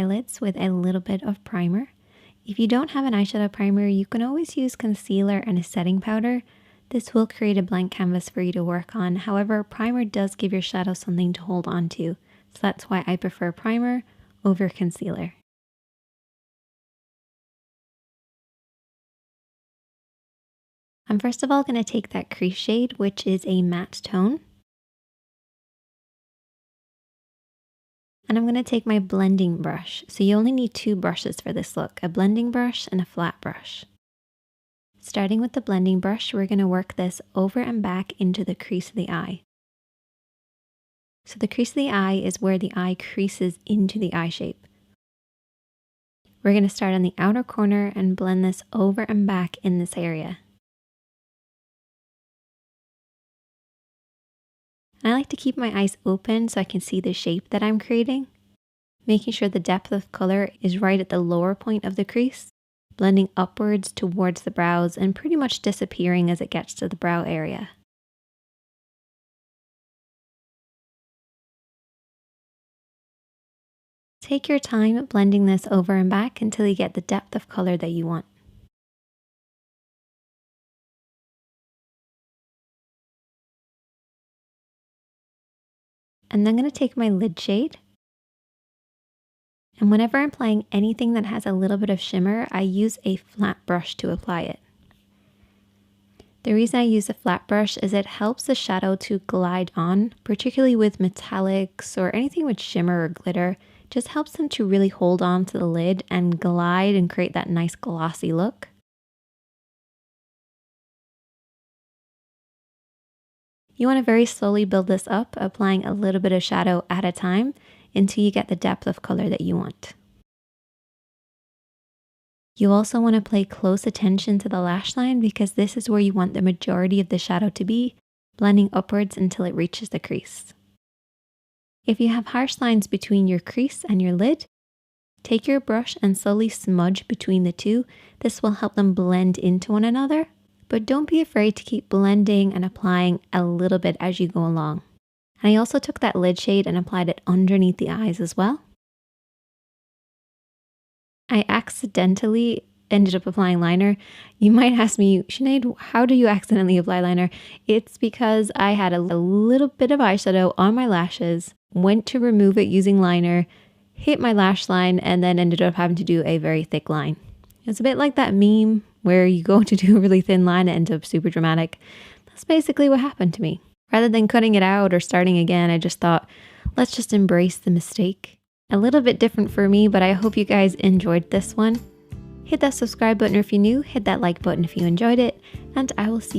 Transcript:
eyelids with a little bit of primer. If you don't have an eyeshadow primer, you can always use concealer and a setting powder. This will create a blank canvas for you to work on. However, primer does give your shadow something to hold on to. So that's why I prefer primer over concealer. I'm first of all going to take that crease shade, which is a matte tone. And I'm going to take my blending brush. So you only need 2 brushes for this look, a blending brush and a flat brush. Starting with the blending brush, we're going to work this over and back into the crease of the eye. So the crease of the eye is where the eye creases into the eye shape. We're going to start on the outer corner and blend this over and back in this area. And I like to keep my eyes open so I can see the shape that I'm creating, making sure the depth of color is right at the lower point of the crease, blending upwards towards the brows and pretty much disappearing as it gets to the brow area. Take your time blending this over and back until you get the depth of color that you want. And then I'm going to take my lid shade. And whenever I'm applying anything that has a little bit of shimmer, I use a flat brush to apply it. The reason I use a flat brush is it helps the shadow to glide on, particularly with metallics or anything with shimmer or glitter. It just helps them to really hold on to the lid and glide and create that nice glossy look. You want to very slowly build this up, applying a little bit of shadow at a time until you get the depth of color that you want. You also want to pay close attention to the lash line because this is where you want the majority of the shadow to be, blending upwards until it reaches the crease. If you have harsh lines between your crease and your lid, take your brush and slowly smudge between the two. This will help them blend into one another. But don't be afraid to keep blending and applying a little bit as you go along. And I also took that lid shade and applied it underneath the eyes as well. I accidentally ended up applying liner. You might ask me, Sinead, how do you accidentally apply liner? It's because I had a little bit of eyeshadow on my lashes, went to remove it using liner, hit my lash line, and then ended up having to do a very thick line. It's a bit like that meme where you go to do a really thin line and ends up super dramatic. That's basically what happened to me. Rather than cutting it out or starting again, I just thought, let's just embrace the mistake. A little bit different for me, but I hope you guys enjoyed this one. Hit that subscribe button if you're new, hit that like button if you enjoyed it, and I will see you